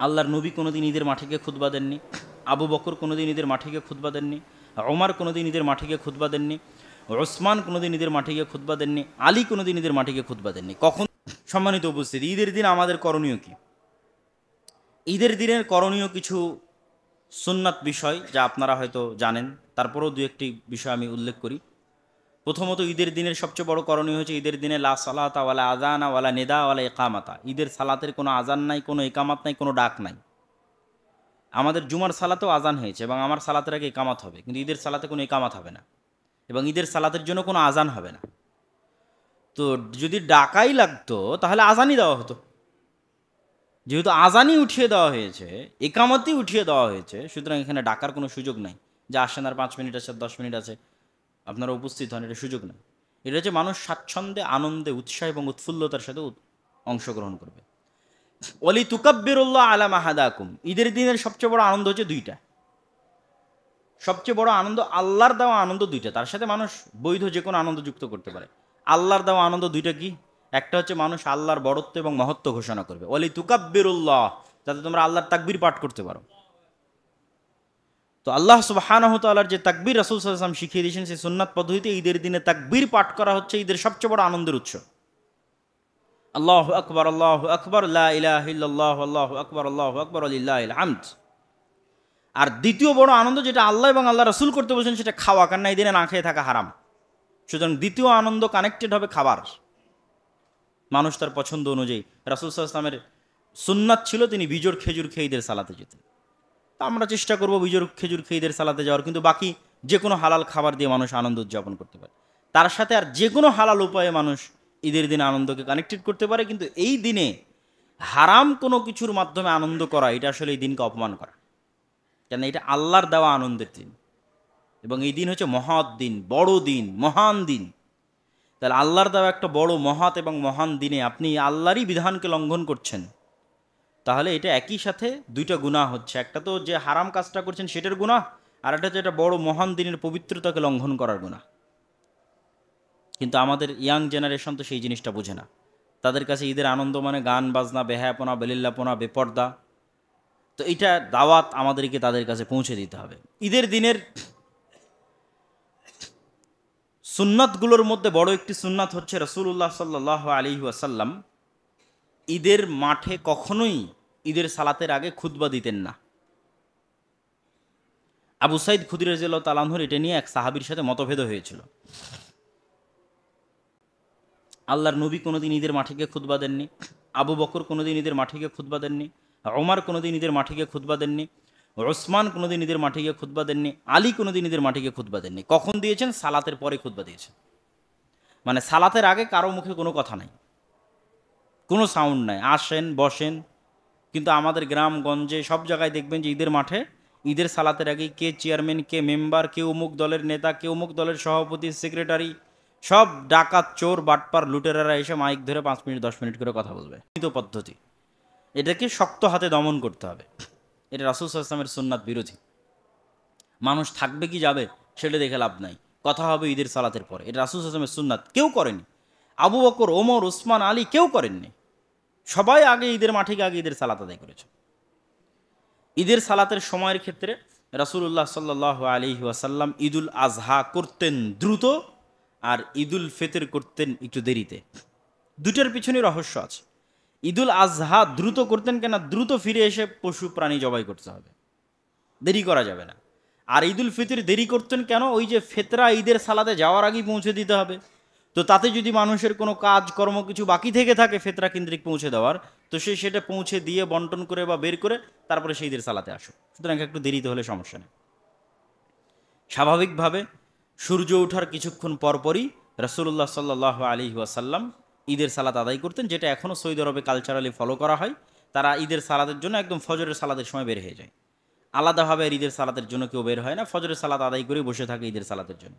আল্লাহর নবী কোনোদিন ঈদের মাঠে গিয়ে খুতবা দেননি, আবু বকর কোনোদিন ঈদের মাঠে গিয়ে খুতবা দেননি, ওমর কোনোদিন ঈদের মাঠে গিয়ে খুতবা দেননি, ওসমান কোনোদিন ঈদের মাঠে গিয়ে খুতবা দেননি, আলী কোনোদিন ঈদের মাঠে গিয়ে খুতবা দেননি। কখন? সম্মানিত উপস্থিতি, ঈদের দিন আমাদের করণীয় কি? ঈদের দিনের করণীয় কিছু সুন্নাত বিষয় যা আপনারা হয়তো জানেন, তারপরেও দু একটি বিষয় আমি উল্লেখ করি। প্রথমত, ঈদের দিনের সবচেয়ে বড় করণীয় হচ্ছে ঈদের দিনে লা সালাতা ওয়ালা আযানা ওয়ালা নিদা ওয়ালা ইকামাতা। ঈদের সালাতের কোনো আজান নাই, কোনো ইকামাত নাই, কোনো ডাক নাই। আমাদের জুমার সালাতেও আজান হয়েছে এবং আমার সালাতের আগে ইকামাত হবে, কিন্তু ঈদের সালাতে কোনো ইকামাত হবে না এবং ঈদের সালাতের জন্য কোনো আজান হবে না। তো যদি ডাকাই লাগতো তাহলে আজানই দেওয়া হতো। যেহেতু আজানই উঠিয়ে দেওয়া হয়েছে, ইকামতই উঠিয়ে দেওয়া হয়েছে, সুতরাং এখানে ডাকার কোনো সুযোগ নাই যে আসেন আর 5 মিনিট আছে, 10 মিনিট আছে, আপনারা উপস্থিত হন, এটা সুযোগ নেই। এটা হচ্ছে মানুষ স্বাচ্ছন্দ্যে, আনন্দে, উৎসাহ এবং উৎফুল্লতার সাথে অংশগ্রহণ করবে। ওয়ালি তুকাব্বিরুল্লাহ আলা মা হাদাকুম। ঈদের দিনের সবচেয়ে বড় আনন্দ হচ্ছে দুইটা। সবচেয়ে বড় আনন্দ আল্লাহর দেওয়া আনন্দ দুইটা, তার সাথে মানুষ বৈধ যে কোনো আনন্দ যুক্ত করতে পারে। আল্লাহর দেওয়া আনন্দ দুইটা কি? একটা হচ্ছে মানুষ আল্লাহর বড়ত্ব এবং মহত্ব ঘোষণা করবে, ওয়ালি তুকাব্বিরুল্লাহ, যাতে তোমরা আল্লাহর তাকবীর পাঠ করতে পারো। তো আল্লাহ সুবহানাহু ওয়া তাআলার যে তাকবীর রাসূল সাল্লাল্লাহু আলাইহি ওয়াসাল্লাম শিখিয়ে দিয়েছেন, সেই সুন্নাত পদ্ধতিতে ঈদের দিনে তাকবীর পাঠ করা হচ্ছে ঈদের সবচেয়ে বড় আনন্দের উৎস। আল্লাহু আকবার, আল্লাহু আকবার, লা ইলাহা ইল্লাল্লাহ, আল্লাহু আকবার, আল্লাহু আকবার, লিল্লাহিল হামদ। আর দ্বিতীয় বড় আনন্দ যেটা আল্লাহ এবং আল্লাহ রাসূল করতে বলেছেন, সেটা খাওয়া। কারণ এই দিনে না খেয়ে থাকা হারাম। সুতরাং দ্বিতীয় আনন্দ কানেক্টেড হবে খাবার। মানুষ তার পছন্দ অনুযায়ী, রাসূল সাল্লাল্লাহু আলাইহি ওয়াসাল্লামের সুন্নাত ছিল তিনি বিজোড় খেজুর খেয়ে ঈদের সালাতে যেতেন। তা আমরা চেষ্টা করবো বিজোড় খেজুর খেয়ে ঈদের সালাতে যাওয়ার, কিন্তু বাকি যে কোনো হালাল খাবার দিয়ে মানুষ আনন্দ উদযাপন করতে পারে। তার সাথে আর যে কোনো হালাল উপায়ে মানুষ ঈদের দিনে আনন্দকে কানেক্টেড করতে পারে, কিন্তু এই দিনে হারাম কোনো কিছুর মাধ্যমে আনন্দ করা, এটা আসলে এই দিনকে অপমান করা। কেন? এটা আল্লাহর দেওয়া আনন্দের দিন এবং এই দিন হচ্ছে মহৎ দিন, বড় দিন, মহান দিন। তাহলে আল্লাহর দেওয়া একটা বড়, মহৎ এবং মহান দিনে আপনি আল্লাহরই বিধানকে লঙ্ঘন করছেন, তাহলে এটা একই সাথে দুইটা গুনাহ হচ্ছে। একটা তো যে হারাম কাজটা করছেন সেটার গুনাহ, আর একটা হচ্ছে এটা বড় মহান দিনের পবিত্রতাকে লঙ্ঘন করার গুনাহ। কিন্তু আমাদের ইয়াং জেনারেশন তো সেই জিনিসটা বোঝে না। তাদের কাছে ঈদের আনন্দ মানে গান বাজনা, বেহায়াপনা, বেলিল্লাপনা, বেপর্দা। তো এইটা দাওয়াত আমাদেরকে তাদের কাছে পৌঁছে দিতে হবে। ঈদের দিনের সুন্নাতগুলোর মধ্যে বড় একটি সুন্নাত হচ্ছে রাসূলুল্লাহ সাল্লাল্লাহু আলাইহি ওয়াসাল্লাম ঈদের মাঠে কখনোই ঈদের সালাতের আগে খুতবা দিতেন না। আবু সাইদ খুদরি রাদিয়াল্লাহু তাআলা আনহুর এটা নিয়ে এক সাহাবীর সাথে মতভেদ হয়েছিল। আল্লাহর নবী কোনোদিন ঈদের মাঠে গিয়ে খুতবা দেননি, আবু বকর কোনোদিন ঈদের মাঠে গিয়ে খুতবা দেননি, ওমর কোনোদিন ঈদের মাঠে গিয়ে খুতবা দেননি, ওসমান কোনোদিন ঈদের মাঠে গিয়ে খুতবা দেননি, আলী কোনোদিন ঈদের মাঠে গিয়ে খুতবা দেননি। কখন দিয়েছেন? সালাতের পরে খুতবা দিয়েছেন। মানে সালাতের আগে কারো মুখে কোনো কথা নাই, কোনো সাউন্ড নাই, আসেন বসেন। কিন্তু আমাদের গ্রামগঞ্জে সব জায়গায় দেখবেন যে ঈদের মাঠে ঈদের সালাতের আগে কে চেয়ারম্যান, কে মেম্বার, কে অমুক দলের নেতা, কে অমুক দলের সভাপতি, সেক্রেটারি, সব ডাকাত, চোর, বাটপার, লুটেরারা এসে মাইক ধরে 5 মিনিট 10 মিনিট করে কথা বলবে। পদ্ধতি, এটাকে শক্ত হাতে দমন করতে হবে। এটা রাসূল সাল্লাল্লাহু আলাইহি ওয়াসাল্লামের সুন্নাত বিরোধী। মানুষ থাকবে কি যাবে সেটা দেখে লাভ নাই, কথা হবে ঈদের সালাতের পরে। এটা রাসূল সাল্লাল্লাহু আলাইহি ওয়াসাল্লামের সুন্নাত, কেউ করেনি। আবু বকর, ওমর, ওসমান, আলী কেউ করেননি। সবাই আগে ঈদের মাঠে গিয়ে আগে ঈদের সালাত আদায় করেছে। ঈদের সালাতের সময়ের ক্ষেত্রে রাসূলুল্লাহ সাল্লাল্লাহু আলাইহি ওয়াসাল্লাম ঈদুল আজহা করতেন দ্রুত, আর ঈদুল ফিতর করতেন একটু দেরিতে। দুটোর পিছনে রহস্য আছে। ঈদুল আজহা দ্রুত করতেন কেন? দ্রুত ফিরে এসে পশু প্রাণী জবাই করতে হবে, দেরি করা যাবে না। আর ঈদুল ফিতর দেরি করতেন কেন? ওই যে ফেতরা ঈদের সালাতে যাওয়ার আগেই পৌঁছে দিতে হবে। তো তাতে যদি মানুষের কোনো কাজ কর্ম কিছু বাকি থেকে থাকে ফেতরা কেন্দ্রিক পৌঁছে দেওয়ার, তো সে সেটা পৌঁছে দিয়ে বন্টন করে বা বের করে তারপরে সেই ঈদের সালাতে আসো। সুতরাং একটু দেরিতে হলে সমস্যা নেই। স্বাভাবিকভাবে সূর্য ওঠার কিছুক্ষণ পরপরই রাসূলুল্লাহ সাল্লাল্লাহু আলাইহি ওয়াসাল্লাম ঈদের সালাত আদায় করতেন, যেটা এখনও সৌদি আরবে কালচারালি ফলো করা হয়। তারা ঈদের সালাতের জন্য একদম ফজরের সালাতের সময় বের হয়ে যায়। আলাদাভাবে ঈদের সালাতের জন্য কেউ বের হয় না, ফজরের সালাত আদায় করে বসে থাকে ঈদের সালাতের জন্য।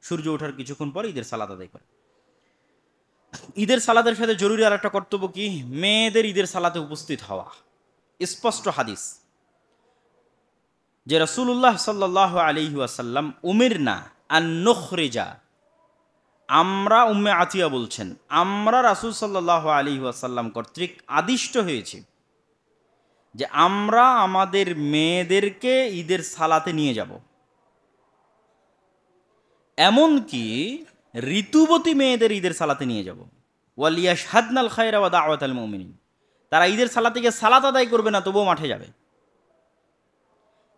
সূর্য ওঠার কিছুক্ষণ পর ঈদের সালাত আদায় করে। ঈদের সালাতের সাথে জরুরি আর একটা কর্তব্য কি? মেয়েদের ঈদের সালাতে উপস্থিত হওয়া। স্পষ্ট হাদিস যে রাসূলুল্লাহ সাল্লাল্লাহু আলাইহি ওয়াসাল্লাম উমিরনা আন নুখরিজা, আমরা, উম্মে আতিয়া বলছেন, আমরা রাসূল সাল্লাল্লাহু আলাইহি ওয়াসাল্লাম কর্তৃক আদিষ্ট হয়েছি যে আমরা আমাদের মেয়েদেরকে ঈদের সালাতে নিয়ে যাব, এমনকি ঋতুবতী মেয়েদের ঈদের সালাতে নিয়ে যাব। ওয়ালিয়াশহাদনাল খায়রা ওয়া দাওয়াতাল মুমিনিন, তারা ঈদের সালাতে গিয়ে সালাত আদায় করবে না, তবুও মাঠে যাবে।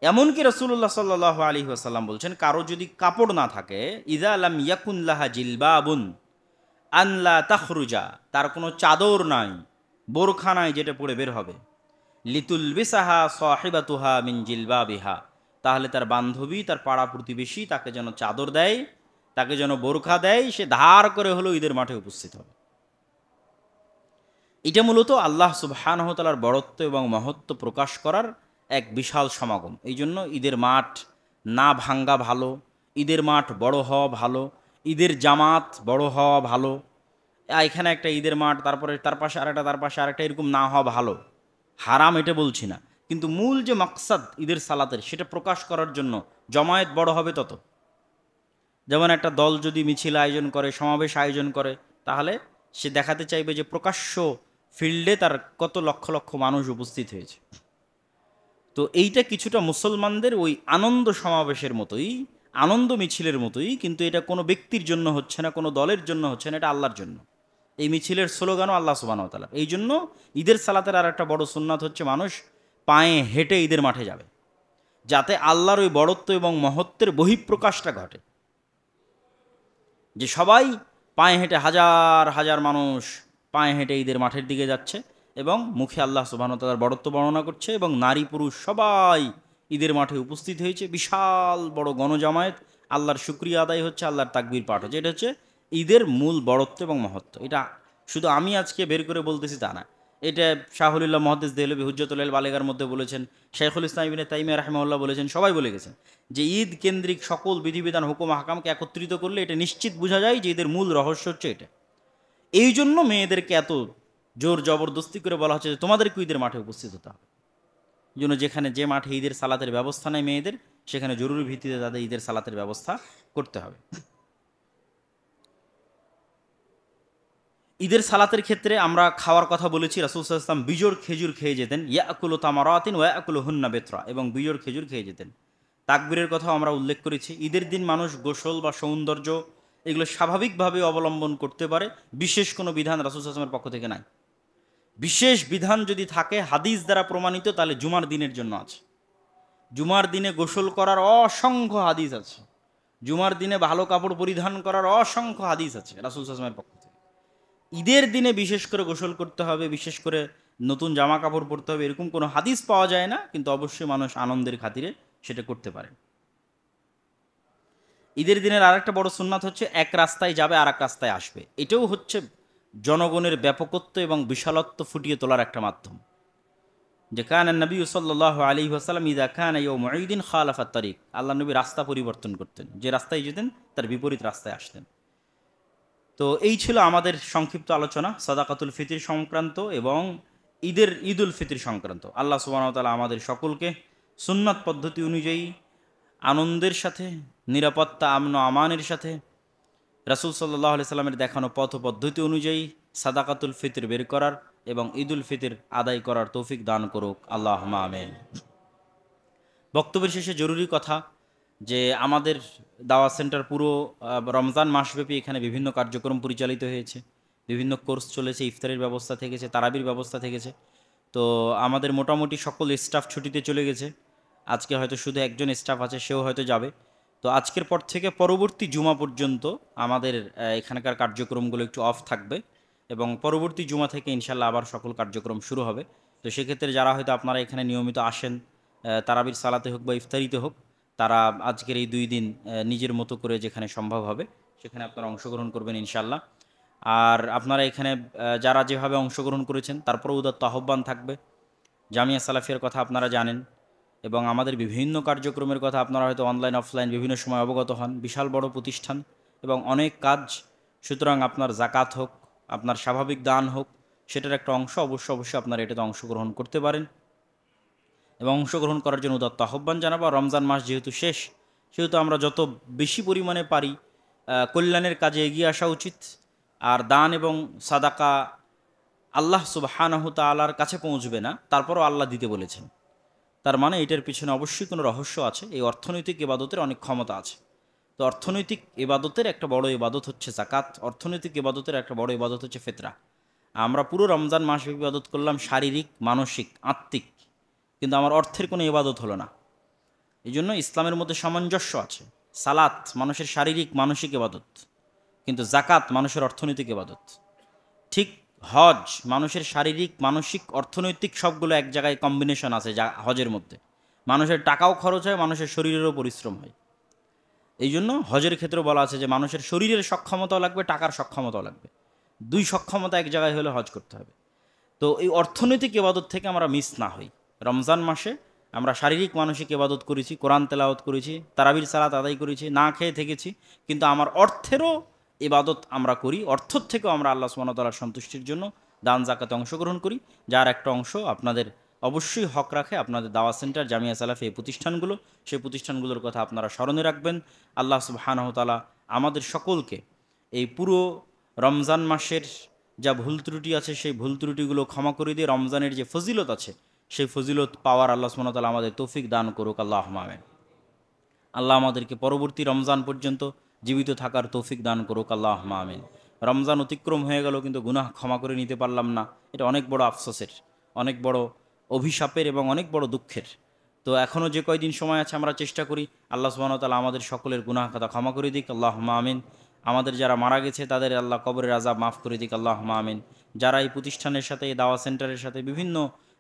এমনকি রাসূলুল্লাহ সাল্লাল্লাহু আলাইহি ওয়াসাল্লাম বলছেন, কারো যদি কাপড় না থাকে, ইযা লাম ইয়াকুন লাহা জিলবাবুন আন লা তাখরুজা, তার কোনো চাদর নাই, বোরখা নাই যেটা পরে বের হবে, লিতুলবিসাহা সাহিবাতুহা মিন জিলবাবিহা, তাহলে তার বান্ধবী, তার পাড়া প্রতিবেশী তাকে যেন চাদর দেয়, তাকে যেন বোরখা দেয়, সে ধার করে হলেও ঈদের মাঠে উপস্থিত হবে। এটা মূলত আল্লাহ সুবহানাহু ওয়া তাআলার বড়ত্ব এবং মহত্ব প্রকাশ করার এক বিশাল সমাগম। এই জন্য ঈদের মাঠ না ভাঙ্গা ভালো, ঈদের মাঠ বড় হওয়া ভালো, ঈদের জামাত বড় হওয়া ভালো। এখানে একটা ঈদের মাঠ, তারপরে তার পাশে আরেকটা, তার পাশে আরেকটা, এরকম না হওয়া ভালো। হারাম এটা বলছি না, কিন্তু মূল যে মাকসাদ ঈদের সালাতের, সেটা প্রকাশ করার জন্য জমায়েত বড় হবে তত। যেমন একটা দল যদি মিছিল আয়োজন করে, সমাবেশ আয়োজন করে, তাহলে সে দেখাতে চাইবে যে প্রকাশ্য ফিল্ডে তার কত লক্ষ লক্ষ মানুষ উপস্থিত হয়েছে। তো এইটা কিছুটা মুসলমানদের ওই আনন্দ সমাবেশের মতোই, আনন্দ মিছিলের মতোই, কিন্তু এটা কোনো ব্যক্তির জন্য হচ্ছে না, কোনো দলের জন্য হচ্ছে না, এটা আল্লাহর জন্য। এই মিছিলের স্লোগানও আল্লাহ সুবহানাহু ওয়া তাআলা। এই জন্য ঈদের সালাতের আর একটা বড় সুন্নাত হচ্ছে মানুষ পায়ে হেঁটে ঈদের মাঠে যাবে, যাতে আল্লাহর ওই বড়ত্ব এবং মহত্বের বহিঃপ্রকাশটা ঘটে। যে সবাই পায়ে হেঁটে, হাজার হাজার মানুষ পায়ে হেঁটে ঈদের মাঠের দিকে যাচ্ছে এবং মুখে আল্লাহ সুবহানাহু ওয়া তাআলার বড়ত্ব বর্ণনা করছে, এবং নারী পুরুষ সবাই ঈদের মাঠে উপস্থিত হয়েছে, বিশাল বড় গণজামায়াত, আল্লাহর শুকরিয়া আদায় হচ্ছে, আল্লাহর তাকবীর পাঠ হচ্ছে। এটা হচ্ছে ঈদের মূল বড়ত্ব এবং মহত্ব। এটা শুধু আমি আজকে বের করে বলতেছি তা না, এটা শাহুলিল্লাহ মুহাদ্দিস দেহলভী হুজ্জাতুল বালিগার মধ্যে বলেছেন, শাইখুল ইসলাম ইবনে তাইমিয়া রাহিমাহুল্লাহ বলেছেন, সবাই বলে গেছেন যে ঈদ কেন্দ্রিক সকল বিধিবিধান, হুকুম, আহকামকে একত্রিত করলে এটা নিশ্চিত বোঝা যায় যে ঈদের মূল রহস্য হচ্ছে এটা। এই জন্য মেয়েদেরকে এত জোর জবরদস্তি করে বলা হচ্ছে যে তোমাদেরকে ঈদের মাঠে উপস্থিত হতে হবে। এই জন্য যেখানে যে মাঠে ঈদের সালাতের ব্যবস্থা নেই মেয়েদের, সেখানে জরুরি ভিত্তিতে তাদের ঈদের সালাতের ব্যবস্থা করতে হবে। ঈদের সালাতের ক্ষেত্রে আমরা খাওয়ার কথা বলেছি, রাসূল সাল্লাল্লাহু আলাইহি ওয়াসাল্লাম বিজোড় খেজুর খেয়ে যেতেন, ইয়াকুলু তামারাতিন ওয়া ইয়াকুলুহুন্না বিত্রা, এবং বিজোড় খেজুর খেয়ে যেতেন। তাকবীরের কথাও আমরা উল্লেখ করেছি। ঈদের দিন মানুষ গোসল বা সৌন্দর্য এগুলো স্বাভাবিকভাবে অবলম্বন করতে পারে, বিশেষ কোনো বিধান রাসূল সাল্লাল্লাহু আলাইহি ওয়াসাল্লামের পক্ষ থেকে নাই। বিশেষ বিধান যদি থাকে হাদিস দ্বারা প্রমাণিত, তাহলে জুমার দিনের জন্য আছে। জুমার দিনে গোসল করার অসংখ্য হাদিস আছে, জুমার দিনে ভালো কাপড় পরিধান করার অসংখ্য হাদিস আছে রাসূল সাল্লাল্লাহু আলাইহি ওয়াসাল্লামের পক্ষ থেকে। ঈদের দিনে বিশেষ করে গোসল করতে হবে, বিশেষ করে নতুন জামা কাপড় পরতে হবে, এরকম কোনো হাদিস পাওয়া যায় না, কিন্তু অবশ্যই মানুষ আনন্দের খাতিরে সেটা করতে পারে। ঈদের দিনের আরেকটা বড় সুন্নাত হচ্ছে এক রাস্তায় যাবে আর এক রাস্তায় আসবে। এটাও হচ্ছে জনগণের ব্যাপকত্ব এবং বিশালত্ব ফুটিয়ে তোলার একটা মাধ্যম। যে কানা নবী সাল্লাল্লাহু আলাইহি ওয়াসাল্লাম ইযা কানা ইয়াউম ঈদিন খালাফা তারিক, আল্লাহ নবী রাস্তা পরিবর্তন করতেন, যে রাস্তায় যেতেন তার বিপরীত রাস্তায় আসতেন। তো এই ছিল আমাদের সংক্ষিপ্ত আলোচনা সাদাকাতুল ফিতর সংক্রান্ত এবং ঈদুল ফিতর সংক্রান্ত। আল্লাহ সুবহানাহু ওয়া তাআলা আমাদের সকলকে সুন্নাত পদ্ধতি অনুযায়ী আনন্দের সাথে, নিরাপত্তা, আমন আমানের সাথে রাসূল সাল্লাল্লাহু আলাইহি সাল্লামের দেখানো পথ পদ্ধতি অনুযায়ী সাদাকাতুল ফিতর বের করার এবং ঈদুল ফিতর আদায় করার তৌফিক দান করুক, আল্লাহুম্মা আমিন। বক্তব্যের শেষে জরুরি কথা যে আমাদের দাওয়া সেন্টার পুরো রমজান মাসব্যাপী এখানে বিভিন্ন কার্যক্রম পরিচালিত হয়েছে, বিভিন্ন কোর্স চলেছে, ইফতারের ব্যবস্থা থেকেছে, তারাবির ব্যবস্থা থেকেছে। তো আমাদের মোটামুটি সকল স্টাফ ছুটিতে চলে গেছে, আজকে হয়তো শুধু একজন স্টাফ আছে, সেও হয়তো যাবে। তো আজকের পর থেকে পরবর্তী জুমা পর্যন্ত আমাদের এখানকার কার্যক্রমগুলো একটু অফ থাকবে, এবং পরবর্তী জুমা থেকে ইনশাল্লাহ আবার সকল কার্যক্রম শুরু হবে। তো সেক্ষেত্রে যারা হয়তো আপনারা এখানে নিয়মিত আসেন, তারাবির সালাতে হোক বা ইফতারিতে হোক, তারা আজকের এই 2 দিন নিজের মতো করে যেখানে সম্ভব হবে সেখানে আপনারা অংশগ্রহণ করবেন ইনশাল্লাহ। আর আপনারা এখানে যারা যেভাবে অংশগ্রহণ করেছেন তারপরেও উদাত্ত আহ্বান থাকবে। জামিয়া সালাফিয়ার কথা আপনারা জানেন, এবং আমাদের বিভিন্ন কার্যক্রমের কথা আপনারা হয়তো অনলাইন অফলাইন বিভিন্ন সময় অবগত হন। বিশাল বড় প্রতিষ্ঠান এবং অনেক কাজ, সুতরাং আপনার জাকাত হোক, আপনার স্বাভাবিক দান হোক, সেটার একটা অংশ অবশ্যই আপনারা এটাতে অংশগ্রহণ করতে পারেন, এবং অংশগ্রহণ করার জন্য উদাত্ত আহ্বান জানাবো। রমজান মাস যেহেতু শেষ, সেহেতু আমরা যত বেশি পরিমাণে পারি কল্যাণের কাজে এগিয়ে আসা উচিত। আর দান এবং সাদাকা আল্লাহ সুবহানাহু তাআলার কাছে পৌঁছবে না, তারপরও আল্লাহ দিতে বলেছেন। তার মানে এটার পিছনে অবশ্যই কোনো রহস্য আছে। এই অর্থনৈতিক ইবাদতের অনেক ক্ষমতা আছে। তো অর্থনৈতিক ইবাদতের একটা বড় ইবাদত হচ্ছে জাকাত, অর্থনৈতিক ইবাদতের একটা বড় ইবাদত হচ্ছে ফিতরা। আমরা পুরো রমজান মাস ইবাদত করলাম শারীরিক, মানসিক, আত্মিক, কিন্তু আমার অর্থের কোনো ইবাদত হলো না। এই জন্য ইসলামের মধ্যে সামঞ্জস্য আছে। সালাত মানুষের শারীরিক মানসিক ইবাদত, কিন্তু জাকাত মানুষের অর্থনৈতিক ইবাদত। ঠিক হজ মানুষের শারীরিক, মানসিক, অর্থনৈতিক সবগুলো এক জায়গায় কম্বিনেশন আছে যা হজের মধ্যে। মানুষের টাকাও খরচ হয়, মানুষের শরীরেরও পরিশ্রম হয়। এই জন্য হজের ক্ষেত্রে বলা আছে যে মানুষের শরীরের সক্ষমতাও লাগবে, টাকার সক্ষমতাও লাগবে। দুই সক্ষমতা এক জায়গায় হলে হজ করতে হবে। তো এই অর্থনৈতিক ইবাদত থেকে আমরা মিস না হই। রমজান মাসে আমরা শারীরিক মানসিক ইবাদত করেছি, কোরআন তেলাওয়াত করেছি, তারাবির সালাত আদায় করেছি, না খেয়ে থেকেছি, কিন্তু আমার অর্থেরও ইবাদত আমরা করি। অর্থ থেকেও আমরা আল্লাহ সুবহানাহু ওয়া তাআলার সন্তুষ্টির জন্য দান জাকাতে অংশগ্রহণ করি, যার একটা অংশ আপনাদের অবশ্যই হক রাখে। আপনাদের দাওয়া সেন্টার, জামিয়া সালাফি, এই প্রতিষ্ঠানগুলো, সেই প্রতিষ্ঠানগুলোর কথা আপনারা স্মরণে রাখবেন। আল্লাহ সুবহানাহু ওয়া তাআলা আমাদের সকলকে এই পুরো রমজান মাসের যা ভুল ত্রুটি আছে সেই ভুল ত্রুটিগুলো ক্ষমা করে দিয়ে রমজানের যে ফজিলত আছে সেই ফজিলত পাওয়ার আল্লাহ সুবহানাহু ওয়া তাআলা আমাদের তৌফিক দান করুক। আল্লাহুম্মা আমিন। আল্লাহ আমাদেরকে পরবর্তী রমজান পর্যন্ত জীবিত থাকার তৌফিক দান করুক। আল্লাহুম্মা আমিন। রমজান অতিক্রম হয়ে গেল কিন্তু গুনাহ ক্ষমা করে নিতে পারলাম না, এটা অনেক বড় আফসোসের, অনেক বড় অভিশাপের এবং অনেক বড় দুঃখের। তো এখনও যে কয়দিন সময় আছে আমরা চেষ্টা করি আল্লাহ সুবহানাহু ওয়া তাআলা আমাদের সকলের গুনাহ খাতা ক্ষমা করে দিক। আল্লাহুম্মা আমিন। আমাদের যারা মারা গেছে তাদের আল্লাহ কবরের আযাব মাফ করে দিক। আল্লাহুম্মা আমিন। যারা এই প্রতিষ্ঠানের সাথে, এই দাওয়া সেন্টারের সাথে, বিভিন্ন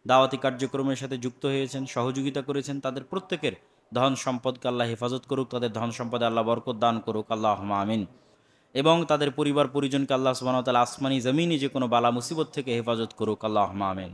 দাওয়াতি কার্যক্রমের সাথে যুক্ত হয়েছেন, সহযোগিতা করেছেন, তাদের প্রত্যেকের ধন সম্পদকে আল্লাহ হেফাজত করুক, তাদের ধন সম্পদে আল্লাহ বরকত দান করুক। আল্লাহুম্মা আমিন। এবং তাদের পরিবার পরিজনকে আল্লাহ সুবহানাহু ওয়া তাআলা আসমানি জমিনি যে কোনো বালা মুসিবত থেকে হেফাজত করুক। আল্লাহুম্মা আমিন।